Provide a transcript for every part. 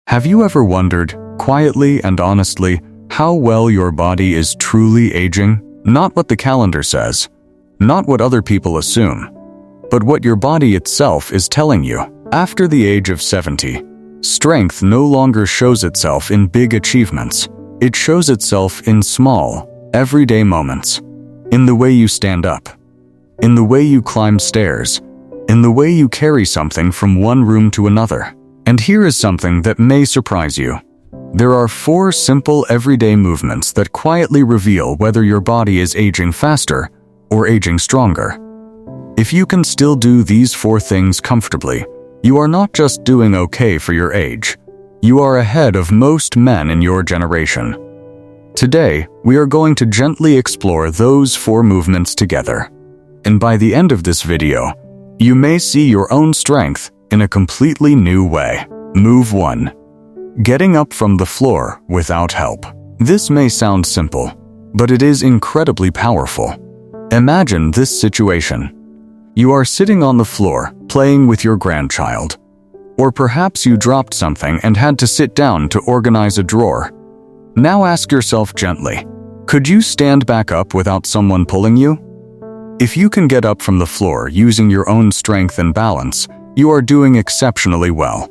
Have you ever wondered, quietly and honestly, how well your body is truly aging? Not what the calendar says, not what other people assume, but what your body itself is telling you. After the age of 70, strength no longer shows itself in big achievements. It shows itself in small, everyday moments. In the way you stand up, in the way you climb stairs, in the way you carry something from one room to another. And here is something that may surprise you. There are 4 simple everyday movements that quietly reveal whether your body is aging faster or aging stronger. If you can still do these 4 things comfortably, you are not just doing okay for your age. You are ahead of most men in your generation. Today, we are going to gently explore those 4 movements together. And by the end of this video, you may see your own strength in a completely new way. Move 1. Getting up from the floor without help. This may sound simple, but it is incredibly powerful. Imagine this situation. You are sitting on the floor, playing with your grandchild. Or perhaps you dropped something and had to sit down to organize a drawer. Now ask yourself gently, could you stand back up without someone pulling you? If you can get up from the floor using your own strength and balance, you are doing exceptionally well.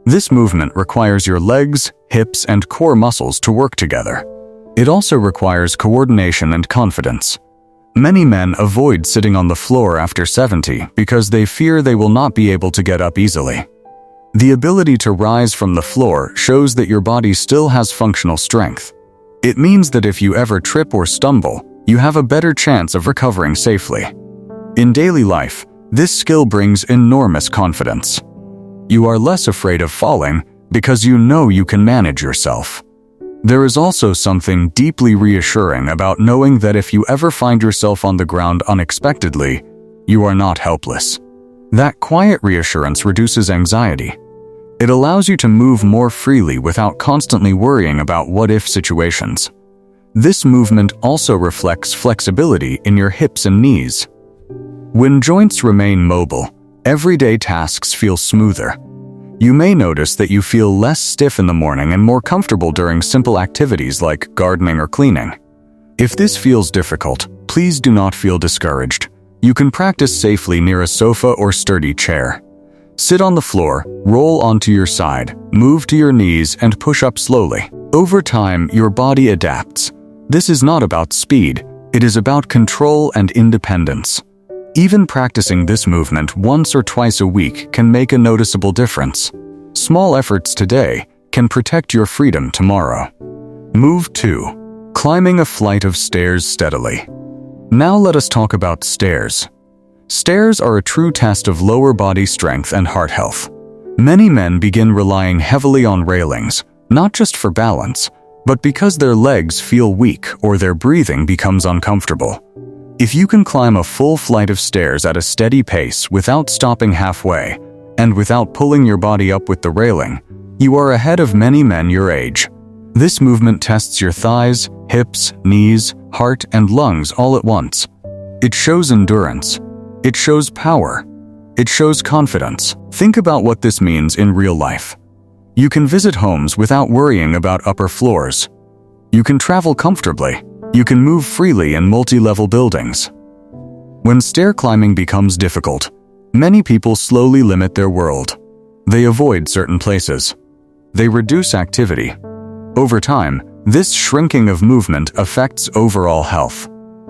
This movement requires your legs, hips, and core muscles to work together. It also requires coordination and confidence. Many men avoid sitting on the floor after 70 because they fear they will not be able to get up easily. The ability to rise from the floor shows that your body still has functional strength. It means that if you ever trip or stumble, you have a better chance of recovering safely. In daily life, this skill brings enormous confidence. You are less afraid of falling because you know you can manage yourself. There is also something deeply reassuring about knowing that if you ever find yourself on the ground unexpectedly, you are not helpless. That quiet reassurance reduces anxiety. It allows you to move more freely without constantly worrying about what-if situations. This movement also reflects flexibility in your hips and knees. When joints remain mobile, everyday tasks feel smoother. You may notice that you feel less stiff in the morning and more comfortable during simple activities like gardening or cleaning. If this feels difficult, please do not feel discouraged. You can practice safely near a sofa or sturdy chair. Sit on the floor, roll onto your side, move to your knees, and push up slowly. Over time, your body adapts. This is not about speed, it is about control and independence. Even practicing this movement once or twice a week can make a noticeable difference. Small efforts today can protect your freedom tomorrow. Move 2. Climbing a flight of stairs steadily. Now let us talk about stairs. Stairs are a true test of lower body strength and heart health. Many men begin relying heavily on railings, not just for balance, but because their legs feel weak or their breathing becomes uncomfortable. If you can climb a full flight of stairs at a steady pace without stopping halfway, and without pulling your body up with the railing, you are ahead of many men your age. This movement tests your thighs, hips, knees, heart, and lungs all at once. It shows endurance. It shows power. It shows confidence. Think about what this means in real life. You can visit homes without worrying about upper floors. You can travel comfortably. You can move freely in multi-level buildings. When stair climbing becomes difficult, many people slowly limit their world. They avoid certain places. They reduce activity. Over time, this shrinking of movement affects overall health.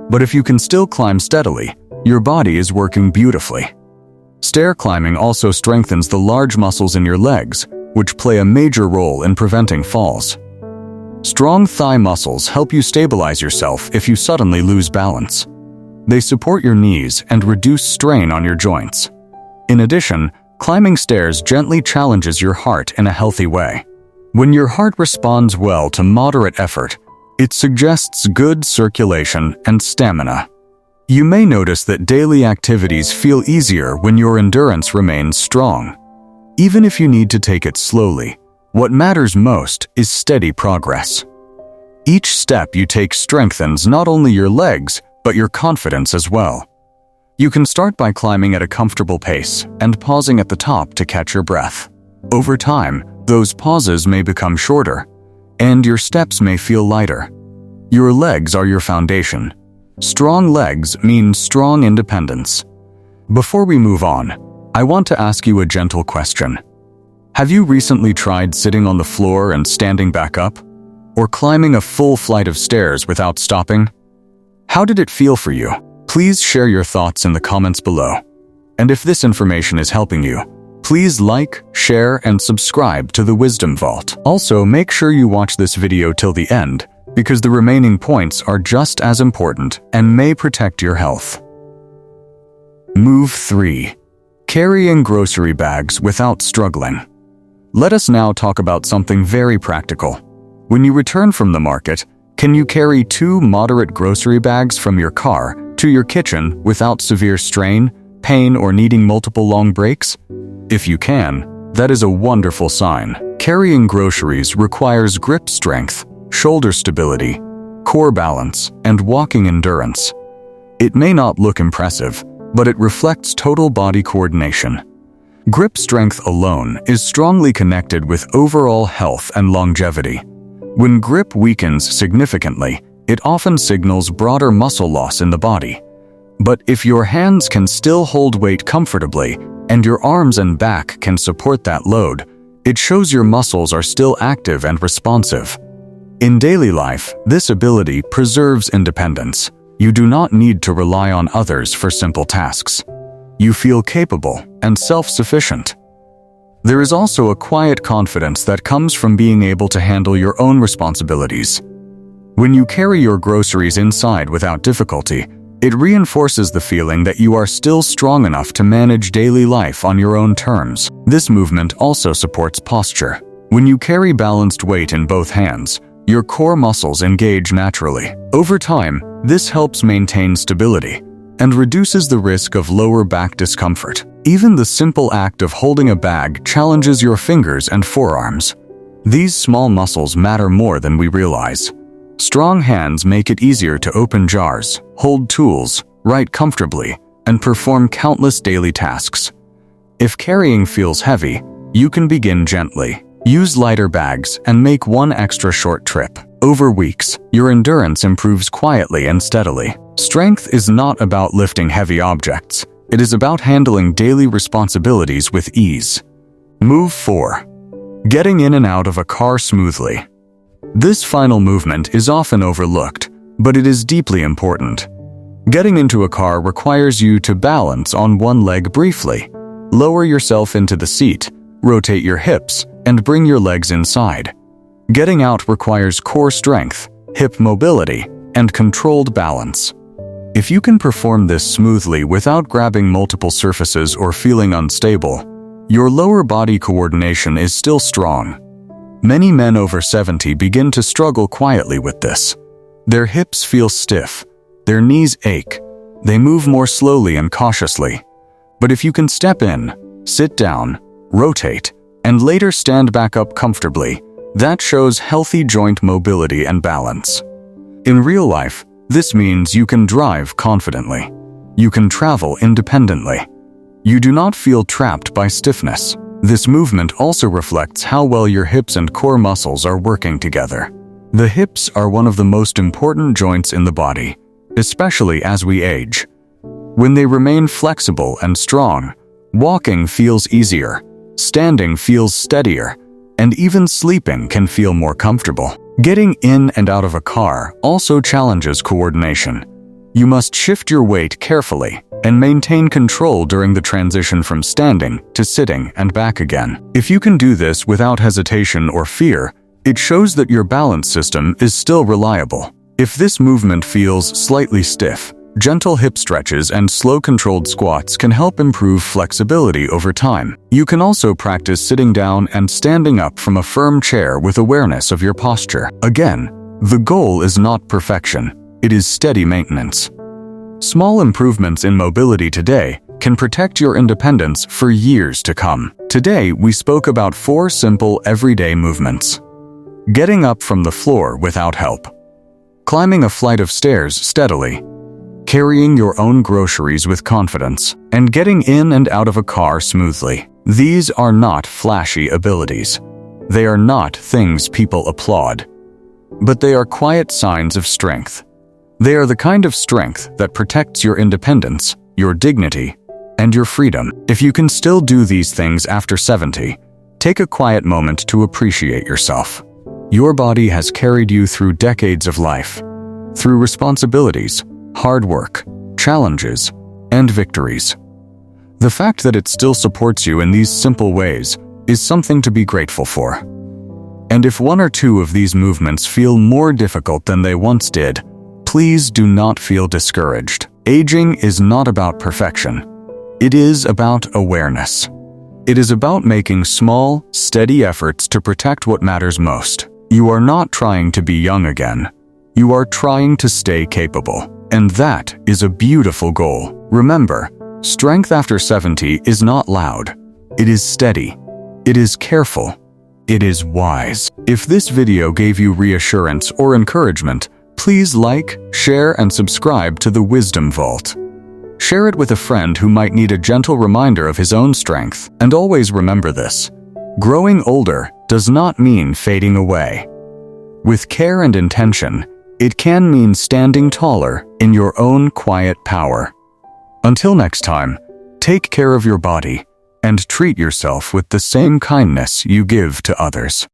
But if you can still climb steadily, your body is working beautifully. Stair climbing also strengthens the large muscles in your legs, which play a major role in preventing falls. Strong thigh muscles help you stabilize yourself if you suddenly lose balance. They support your knees and reduce strain on your joints. In addition, climbing stairs gently challenges your heart in a healthy way. When your heart responds well to moderate effort, it suggests good circulation and stamina. You may notice that daily activities feel easier when your endurance remains strong. Even if you need to take it slowly, what matters most is steady progress. Each step you take strengthens not only your legs, but your confidence as well. You can start by climbing at a comfortable pace and pausing at the top to catch your breath. Over time, Those pauses may become shorter, and your steps may feel lighter. Your legs are your foundation. Strong legs mean strong independence. Before we move on, I want to ask you a gentle question. Have you recently tried sitting on the floor and standing back up? Or climbing a full flight of stairs without stopping? How did it feel for you? Please share your thoughts in the comments below. And if this information is helping you, please like, share, and subscribe to the Wisdom Vault. Also, make sure you watch this video till the end, because the remaining points are just as important and may protect your health. Move 3. Carrying grocery bags without struggling. Let us now talk about something very practical. When you return from the market, can you carry 2 moderate grocery bags from your car to your kitchen without severe strain, pain, or needing multiple long breaks? If you can, that is a wonderful sign. Carrying groceries requires grip strength, shoulder stability, core balance, and walking endurance. It may not look impressive, but it reflects total body coordination. Grip strength alone is strongly connected with overall health and longevity. When grip weakens significantly, it often signals broader muscle loss in the body. But if your hands can still hold weight comfortably, and your arms and back can support that load, it shows your muscles are still active and responsive. In daily life, this ability preserves independence. You do not need to rely on others for simple tasks. You feel capable and self-sufficient. There is also a quiet confidence that comes from being able to handle your own responsibilities. When you carry your groceries inside without difficulty, it reinforces the feeling that you are still strong enough to manage daily life on your own terms. This movement also supports posture. When you carry balanced weight in both hands, your core muscles engage naturally. Over time, this helps maintain stability and reduces the risk of lower back discomfort. Even the simple act of holding a bag challenges your fingers and forearms. These small muscles matter more than we realize. Strong hands make it easier to open jars, hold tools, write comfortably, and perform countless daily tasks. If carrying feels heavy, you can begin gently. Use lighter bags and make one extra short trip. Over weeks, your endurance improves quietly and steadily. Strength is not about lifting heavy objects. It is about handling daily responsibilities with ease. Move 4. Getting in and out of a car smoothly. This final movement is often overlooked, but it is deeply important. Getting into a car requires you to balance on one leg briefly. Lower yourself into the seat, rotate your hips, and bring your legs inside. Getting out requires core strength, hip mobility, and controlled balance. If you can perform this smoothly without grabbing multiple surfaces or feeling unstable, your lower body coordination is still strong. Many men over 70 begin to struggle quietly with this. Their hips feel stiff, their knees ache, they move more slowly and cautiously. But if you can step in, sit down, rotate, and later stand back up comfortably, that shows healthy joint mobility and balance. In real life, this means you can drive confidently. You can travel independently. You do not feel trapped by stiffness. This movement also reflects how well your hips and core muscles are working together. The hips are one of the most important joints in the body, especially as we age. When they remain flexible and strong, walking feels easier, standing feels steadier, and even sleeping can feel more comfortable. Getting in and out of a car also challenges coordination. You must shift your weight carefully and maintain control during the transition from standing to sitting and back again. If you can do this without hesitation or fear, it shows that your balance system is still reliable. If this movement feels slightly stiff, gentle hip stretches and slow controlled squats can help improve flexibility over time. You can also practice sitting down and standing up from a firm chair with awareness of your posture. Again, the goal is not perfection, it is steady maintenance. Small improvements in mobility today can protect your independence for years to come. Today, we spoke about 4 simple everyday movements. Getting up from the floor without help. Climbing a flight of stairs steadily. Carrying your own groceries with confidence, and getting in and out of a car smoothly. These are not flashy abilities. They are not things people applaud, but they are quiet signs of strength. They are the kind of strength that protects your independence, your dignity, and your freedom. If you can still do these things after 70, take a quiet moment to appreciate yourself. Your body has carried you through decades of life, through responsibilities, hard work, challenges, and victories. The fact that it still supports you in these simple ways is something to be grateful for. And if one or two of these movements feel more difficult than they once did, please do not feel discouraged. Aging is not about perfection. It is about awareness. It is about making small, steady efforts to protect what matters most. You are not trying to be young again. You are trying to stay capable. And that is a beautiful goal. Remember, strength after 70 is not loud. It is steady. It is careful. It is wise. If this video gave you reassurance or encouragement, please like, share, and subscribe to the Wisdom Vault. Share it with a friend who might need a gentle reminder of his own strength. And always remember this: growing older does not mean fading away. With care and intention, it can mean standing taller in your own quiet power. Until next time, take care of your body and treat yourself with the same kindness you give to others.